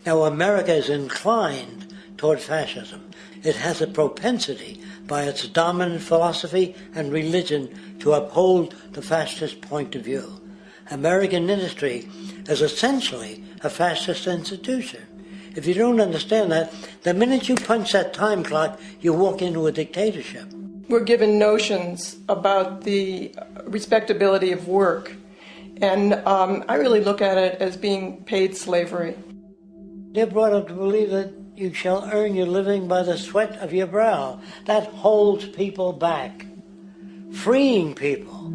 Now, America is inclined toward fascism. It has a propensity by its dominant philosophy and religion to uphold the fascist point of view. American industry is essentially a fascist institution. If you don't understand that, the minute you punch that time clock, you walk into a dictatorship. We're given notions about the respectability of work, and I really look at it as being paid slavery. They're brought up to believe that you shall earn your living by the sweat of your brow. That holds people back, freeing people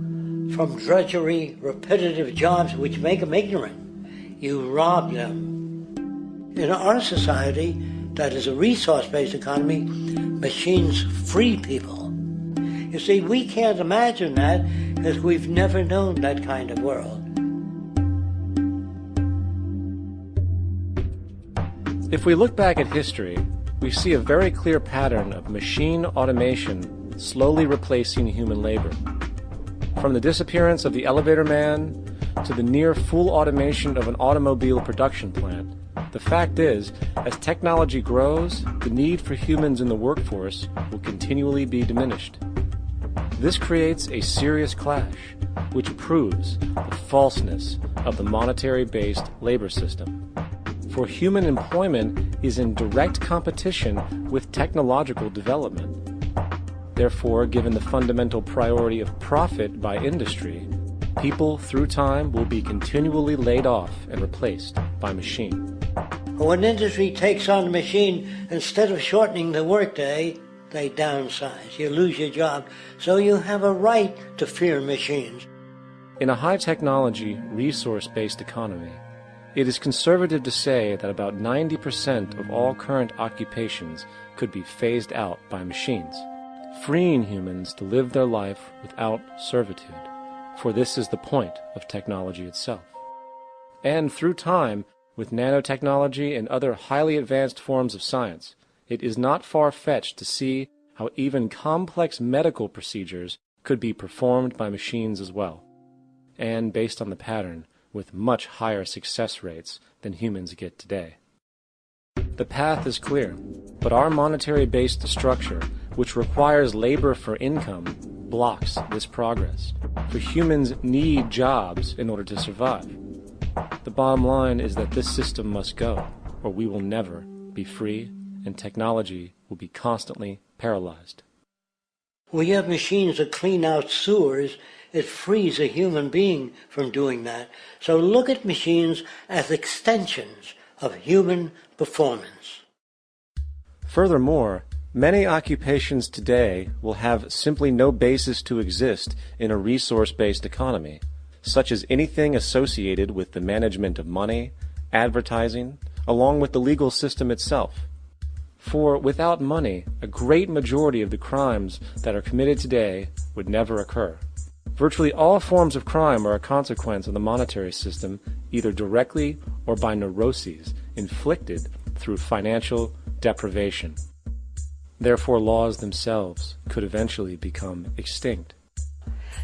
from drudgery, repetitive jobs which make them ignorant. You rob them. In our society, that is a resource-based economy, machines free people. You see, we can't imagine that because we've never known that kind of world. If we look back at history, we see a very clear pattern of machine automation slowly replacing human labor. From the disappearance of the elevator man to the near full automation of an automobile production plant, the fact is, as technology grows, the need for humans in the workforce will continually be diminished. This creates a serious clash, which proves the falseness of the monetary-based labor system. For human employment is in direct competition with technological development. Therefore, given the fundamental priority of profit by industry, people through time will be continually laid off and replaced by machine. When industry takes on a machine, instead of shortening the workday, they downsize. You lose your job. So you have a right to fear machines. In a high-technology, resource-based economy, it is conservative to say that about 90% of all current occupations could be phased out by machines, freeing humans to live their life without servitude, for this is the point of technology itself. And through time, with nanotechnology and other highly advanced forms of science, it is not far-fetched to see how even complex medical procedures could be performed by machines as well, and based on the pattern, with much higher success rates than humans get today. The path is clear, but our monetary-based structure, which requires labor for income, blocks this progress. For humans need jobs in order to survive. The bottom line is that this system must go, or we will never be free, and technology will be constantly paralyzed. When you have machines that clean out sewers, it frees a human being from doing that. So look at machines as extensions of human performance. Furthermore, many occupations today will have simply no basis to exist in a resource-based economy, such as anything associated with the management of money, advertising, along with the legal system itself. For without money, a great majority of the crimes that are committed today would never occur. Virtually all forms of crime are a consequence of the monetary system, either directly or by neuroses inflicted through financial deprivation. Therefore, laws themselves could eventually become extinct.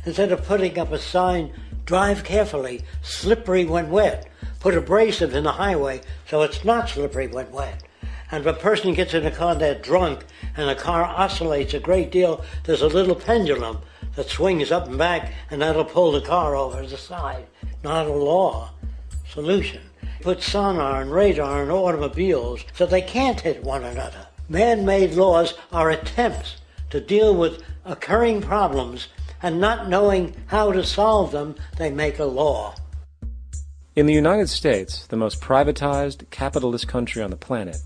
Instead of putting up a sign, drive carefully, slippery when wet, put abrasive in the highway so it's not slippery when wet. And if a person gets in a car, they're drunk, and the car oscillates a great deal, there's a little pendulum that swings up and back, and that'll pull the car over to the side. Not a law solution. Put sonar and radar in automobiles so they can't hit one another. Man-made laws are attempts to deal with occurring problems, and not knowing how to solve them, they make a law. In the United States, the most privatized, capitalist country on the planet,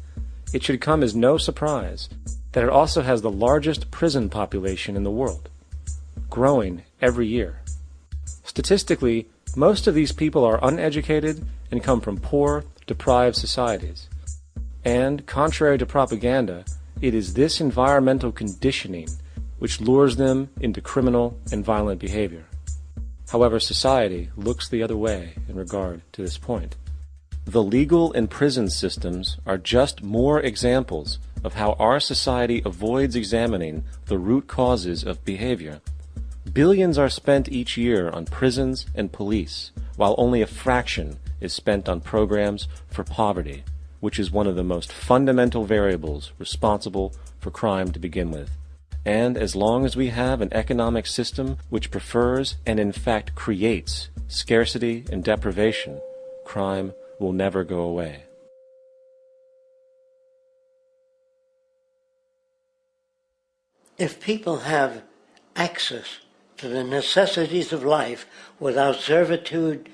it should come as no surprise that it also has the largest prison population in the world, growing every year. Statistically, most of these people are uneducated and come from poor, deprived societies. And, contrary to propaganda, it is this environmental conditioning which lures them into criminal and violent behavior. However, society looks the other way in regard to this point. The legal and prison systems are just more examples of how our society avoids examining the root causes of behavior. Billions are spent each year on prisons and police, while only a fraction is spent on programs for poverty, which is one of the most fundamental variables responsible for crime to begin with. And as long as we have an economic system which prefers and in fact creates scarcity and deprivation, crime will never go away. If people have access to the necessities of life without servitude,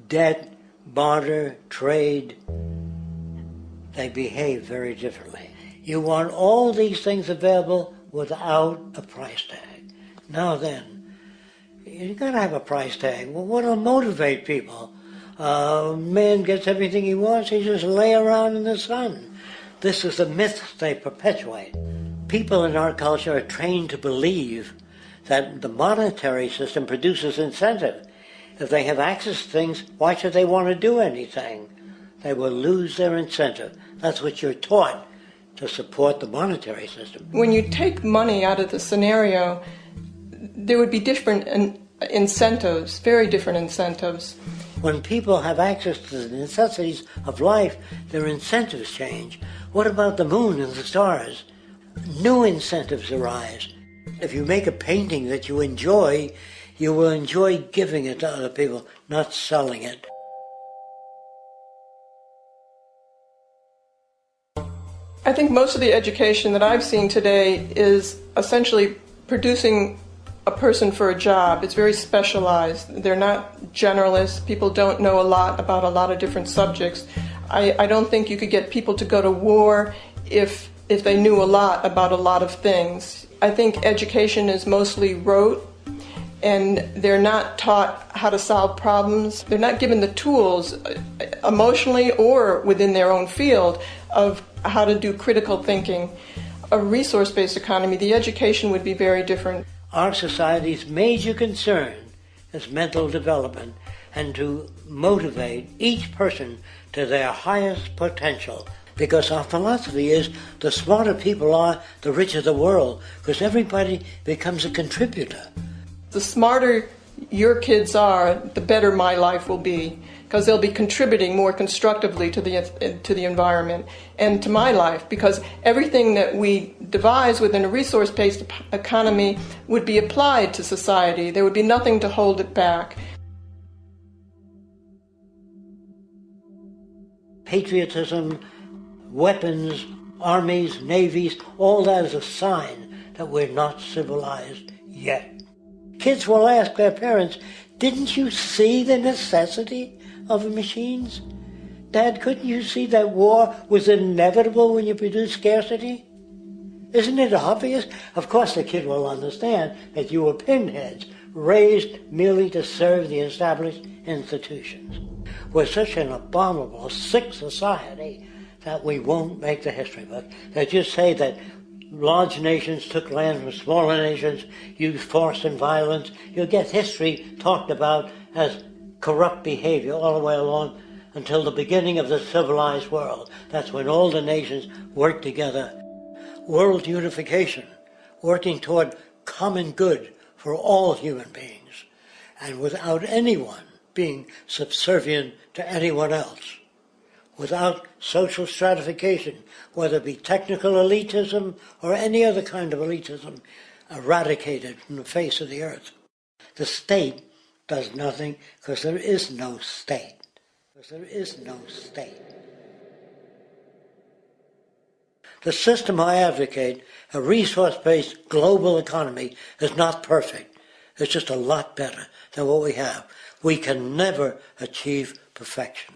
debt, barter, trade, they behave very differently. You want all these things available without a price tag. Now then, you gotta have a price tag. Well, what'll motivate people? Man gets everything he wants, he just lay around in the sun. This is the myth they perpetuate. People in our culture are trained to believe that the monetary system produces incentive. If they have access to things, why should they want to do anything? They will lose their incentive. That's what you're taught to support the monetary system. When you take money out of the scenario, there would be different incentives, very different incentives. When people have access to the necessities of life, their incentives change. What about the moon and the stars? New incentives arise. If you make a painting that you enjoy, you will enjoy giving it to other people, not selling it. I think most of the education that I've seen today is essentially producing a person for a job. It's very specialized. They're not generalists. People don't know a lot about a lot of different subjects. I don't think you could get people to go to war if they knew a lot about a lot of things. I think education is mostly rote, and they're not taught how to solve problems. They're not given the tools, emotionally or within their own field, of how to do critical thinking. A resource-based economy, the education would be very different. Our society's major concern is mental development and to motivate each person to their highest potential. Because our philosophy is the smarter people are, the richer the world, because everybody becomes a contributor. The smarter your kids are, the better my life will be, because they'll be contributing more constructively to the environment and to my life, because everything that we devise within a resource-based economy would be applied to society. There would be nothing to hold it back. Patriotism, weapons, armies, navies, all that is a sign that we're not civilized yet. Kids will ask their parents, didn't you see the necessity of the machines? Dad, couldn't you see that war was inevitable when you produce scarcity? Isn't it obvious? Of course the kid will understand that you were pinheads, raised merely to serve the established institutions. We're such an abominable, sick society that we won't make the history book. They just say that large nations took land from smaller nations, used force and violence. You'll get history talked about as corrupt behavior all the way along until the beginning of the civilized world. That's when all the nations worked together. World unification, working toward common good for all human beings, and without anyone being subservient to anyone else, without social stratification, whether it be technical elitism or any other kind of elitism, eradicated from the face of the earth. The state does nothing because there is no state. Because there is no state. The system I advocate, a resource-based global economy, is not perfect. It's just a lot better than what we have. We can never achieve perfection.